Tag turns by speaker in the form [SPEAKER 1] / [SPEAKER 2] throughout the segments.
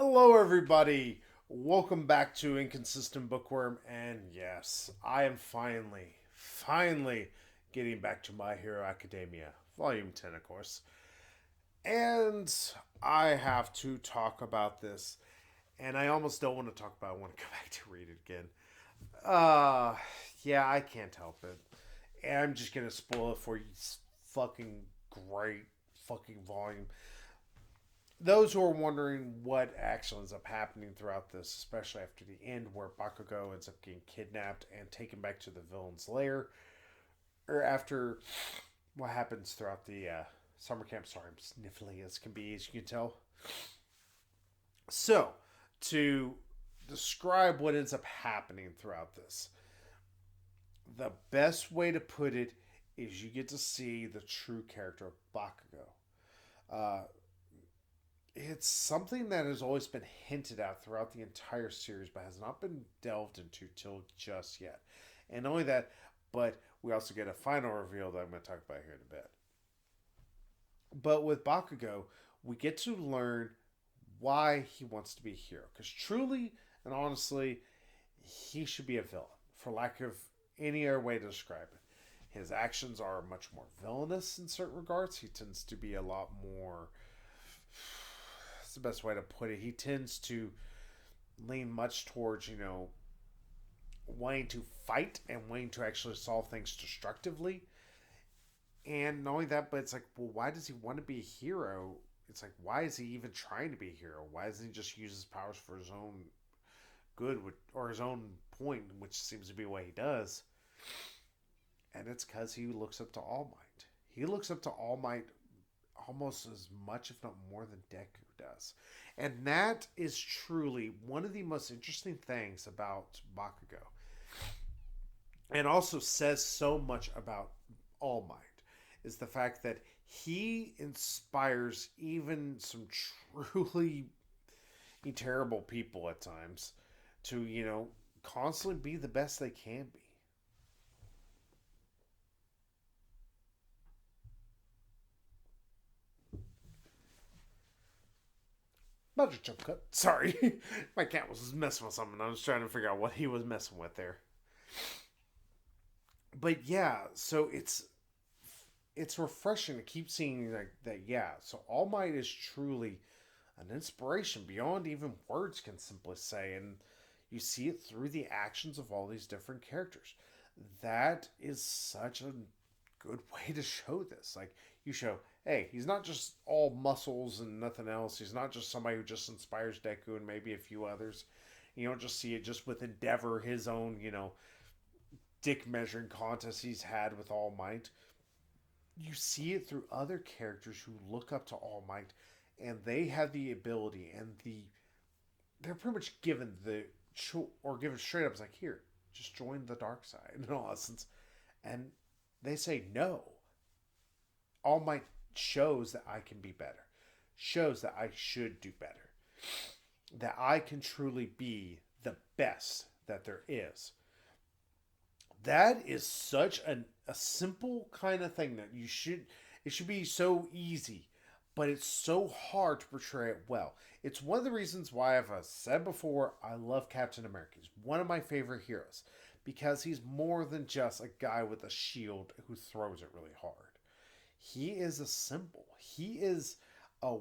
[SPEAKER 1] Hello, everybody. Welcome back to Inconsistent Bookworm. And yes, I am finally getting back to My Hero Academia, Volume 10, of course. And I have to talk about this. And I almost don't want to talk about it. I want to go back to read it again. Uh, yeah, I can't help it. And I'm just going to spoil it for you. It's fucking great fucking volume. Those who are wondering what actually ends up happening throughout this, especially after the end where Bakugo ends up getting kidnapped and taken back to the villain's lair, or after what happens throughout the summer camp. Sorry, I'm sniffly as can be, as you can tell. So, to describe what ends up happening throughout this, the best way to put it is you get to see the true character of Bakugo. Uh, it's something that has always been hinted at throughout the entire series, but has not been delved into till just yet. And not only that, but we also get a final reveal that I'm going to talk about here in a bit. But with Bakugo, we get to learn why he wants to be a hero. Because truly and honestly, he should be a villain, for lack of any other way to describe it. His actions are much more villainous in certain regards. He tends to be a lot more. That's the best way to put it. He tends to lean much towards, wanting to fight and wanting to actually solve things destructively. And knowing that, but it's like, well, why does he want to be a hero? It's like, why is he even trying to be a hero? Why doesn't he just use his powers for his own good, or his own point, which seems to be what he does? And it's because he looks up to All Might. He looks up to All Might almost as much, if not more, than Deku does. And that is truly one of the most interesting things about Bakugo. And also says so much about All Might is the fact that he inspires even some truly terrible people at times to, constantly be the best they can be. Budget jump cut. Sorry. My cat was messing with something. I was trying to figure out what he was messing with there. But yeah, so it's refreshing to keep seeing like that. Yeah, so All Might is truly an inspiration beyond even words can simply say, and you see it through the actions of all these different characters. That is such a good way to show this. Like, you show, hey, he's not just all muscles and nothing else. He's not just somebody who just inspires Deku and maybe a few others. You don't just see it just with Endeavor, his own, dick measuring contest he's had with All Might. You see it through other characters who look up to All Might, and they have the ability and they're pretty much given the or given straight up. It's like, here, just join the dark side in all essence, and they say no. All Might shows that I can be better, shows that I should do better, that I can truly be the best that there is. That is such a simple kind of thing that it should be so easy, but it's so hard to portray it well. It's one of the reasons why I've said before I love Captain America. He's one of my favorite heroes because he's more than just a guy with a shield who throws it really hard. He is a symbol. He is a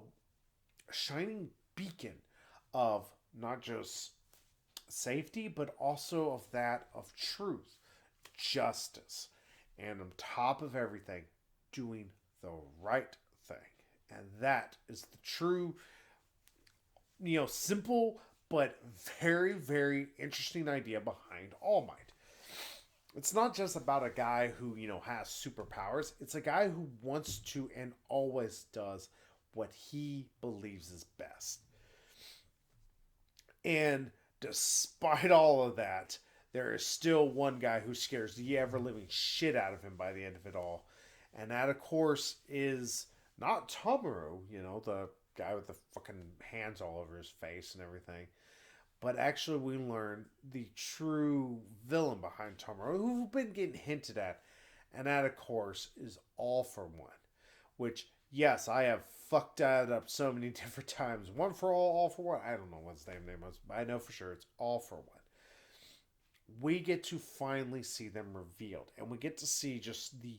[SPEAKER 1] shining beacon of not just safety, but also of that of truth, justice, and on top of everything, doing the right thing. And that is the true, simple but very, very interesting idea behind All Might. It's not just about a guy who, has superpowers. It's a guy who wants to and always does what he believes is best. And despite all of that, there is still one guy who scares the ever living shit out of him by the end of it all. And that, of course, is not Tomura, the guy with the fucking hands all over his face and everything. But actually, we learn the true villain behind Tomura, who've been getting hinted at. And that, of course, is All for One, which Yes, I have fucked that up so many different times. One for all for one. I don't know what his name was, but I know for sure it's all for one. We get to finally see them revealed, and we get to see just the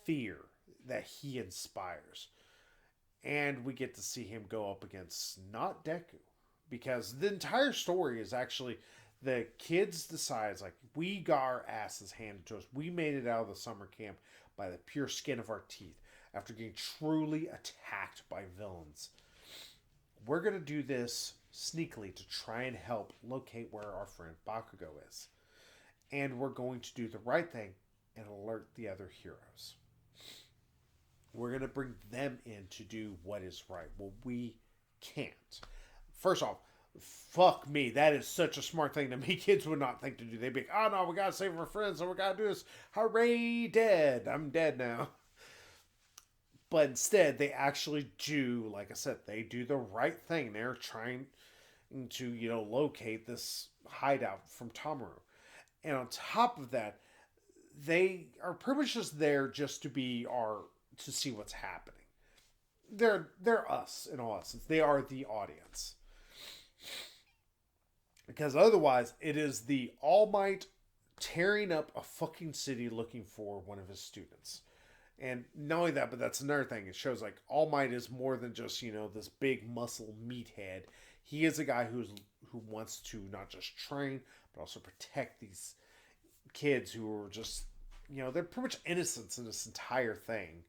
[SPEAKER 1] fear that he inspires. And we get to see him go up against not Deku, because the entire story is actually the kids decides like we got our asses handed to us. We made it out of the summer camp by the pure skin of our teeth after getting truly attacked by villains. We're gonna do this sneakily to try and help locate where our friend Bakugo is. And we're going to do the right thing and alert the other heroes. We're going to bring them in to do what is right. Well, we can't. First off, fuck me. That is such a smart thing that me kids would not think to do. They'd be like, oh no, we gotta save our friends, so we gotta do this. Hooray, dead. I'm dead now. But instead, they actually do, like I said, they do the right thing. They're trying to, locate this hideout from Tamaru. And on top of that, they are pretty much just there just to be our to see what's happening. They're us in all essence. They are the audience. Because otherwise, it is the All Might tearing up a fucking city looking for one of his students. And not only that, but that's another thing. It shows like All Might is more than just, this big muscle meathead. He is a guy who wants to not just train, but also protect these kids who are just, they're pretty much innocents in this entire thing.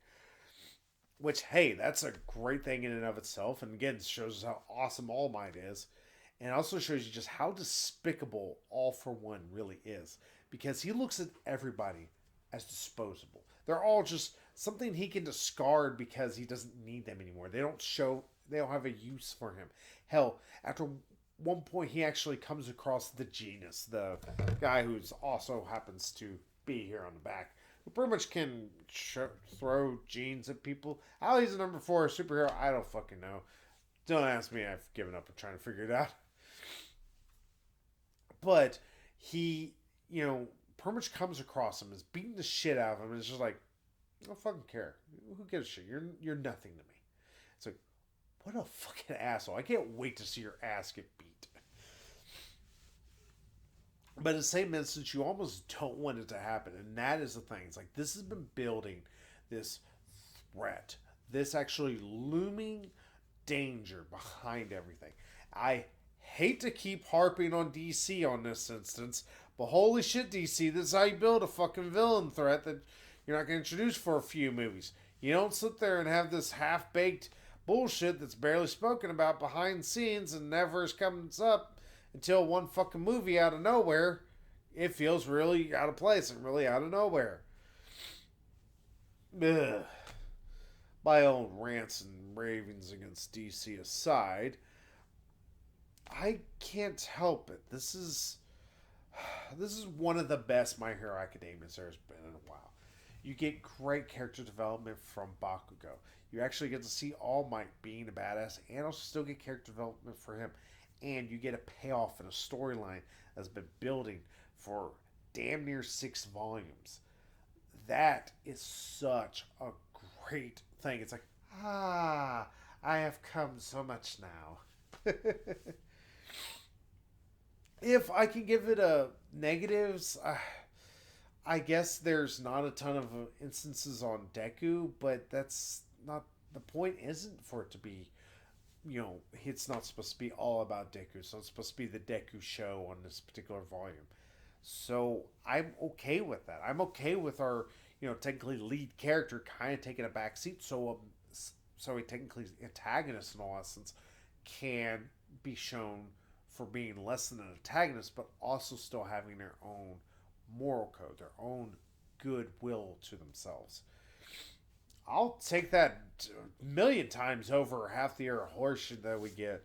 [SPEAKER 1] Which, hey, that's a great thing in and of itself. And again, shows us how awesome All Might is. And it also shows you just how despicable All for One really is. Because he looks at everybody as disposable. They're all just something he can discard because he doesn't need them anymore. They don't have a use for him. Hell, after one point he actually comes across the Genius, the guy who's also happens to be here on the back, who pretty much can throw genes at people. How he's a number 4 superhero, I don't fucking know. Don't ask me, I've given up on trying to figure it out. But he, pretty much comes across him, is beating the shit out of him, and it's just like, I don't fucking care. Who gives a shit? You're nothing to me. It's like, what a fucking asshole. I can't wait to see your ass get beat. But in the same instance, you almost don't want it to happen. And that is the thing. It's like this has been building this threat, this actually looming danger behind everything. I hate to keep harping on DC on this instance, but holy shit, DC, this is how you build a fucking villain threat that you're not going to introduce for a few movies. You don't sit there and have this half-baked bullshit that's barely spoken about behind the scenes and never comes up until one fucking movie out of nowhere. It feels really out of place and really out of nowhere. Ugh. My own rants and ravings against DC aside, I can't help it. This is one of the best My Hero Academias there's been in a while. You get great character development from Bakugo. You actually get to see All Might being a badass and also still get character development for him. And you get a payoff in a storyline that's been building for damn near 6 volumes. That is such a great thing. It's like, I have come so much now. If I can give it a negatives, I guess there's not a ton of instances on Deku, but that's not the point. Isn't for it to be, it's not supposed to be all about Deku. It's not supposed to be the Deku show on this particular volume. So I'm okay with that. I'm okay with our, technically lead character kind of taking a back seat. So a technically antagonist in all essence can be shown for being less than an antagonist, but also still having their own moral code, their own goodwill to themselves. I'll take that a million times over half the year of horseshit that we get,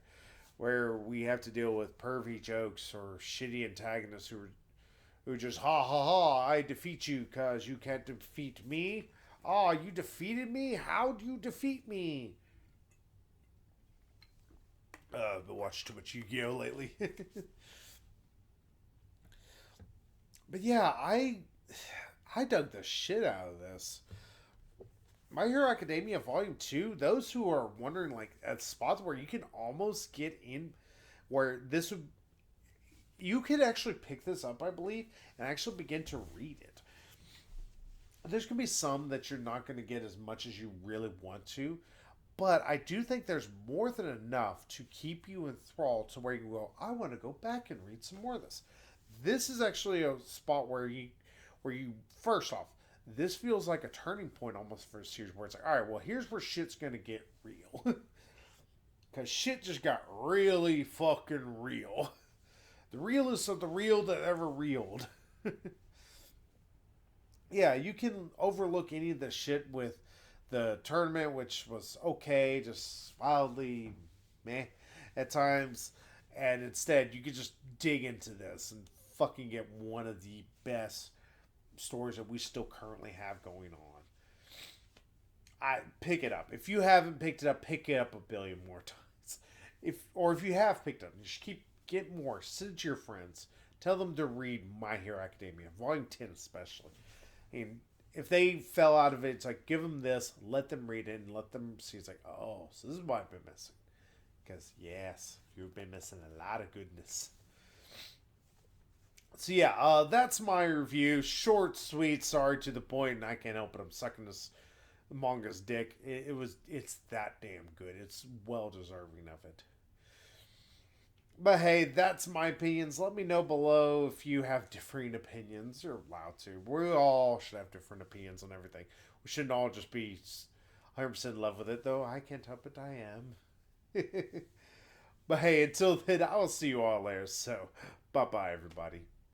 [SPEAKER 1] where we have to deal with pervy jokes or shitty antagonists who just ha ha ha, I defeat you because you can't defeat me. Oh, you defeated me? How do you defeat me? I've been watching too much Yu-Gi-Oh lately. But yeah, I dug the shit out of this. My Hero Academia Volume 2, those who are wondering, like, at spots where you can almost get in, where this would, you could actually pick this up, I believe, and actually begin to read it. There's going to be some that you're not going to get as much as you really want to, but I do think there's more than enough to keep you enthralled to where you go, I want to go back and read some more of this. This is actually a spot where you first off, this feels like a turning point almost for a series where it's like, all right, well, here's where shit's gonna get real, because shit just got really fucking real. The realest of the real that ever reeled. Yeah, you can overlook any of the shit with the tournament, which was okay, just wildly meh at times, and instead you could just dig into this and fucking get one of the best stories that we still currently have going on. I pick it up. If you haven't picked it up, pick it up a billion more times. If you have picked it up, you should keep get more. Send it to your friends. Tell them to read My Hero Academia, Volume 10 especially. And if they fell out of it, it's like give them this, let them read it, and let them see. It's like, oh, so this is what I've been missing. Because yes, you've been missing a lot of goodness. So yeah, that's my review. Short, sweet, sorry to the point, and I can't help it. I'm sucking this manga's dick. It's that damn good. It's well deserving of it. But hey, that's my opinions. Let me know below if you have differing opinions. You're allowed to. We all should have different opinions on everything. We shouldn't all just be 100% in love with it, though I can't help it. I am. But hey, until then, I will see you all later. So, bye bye, everybody.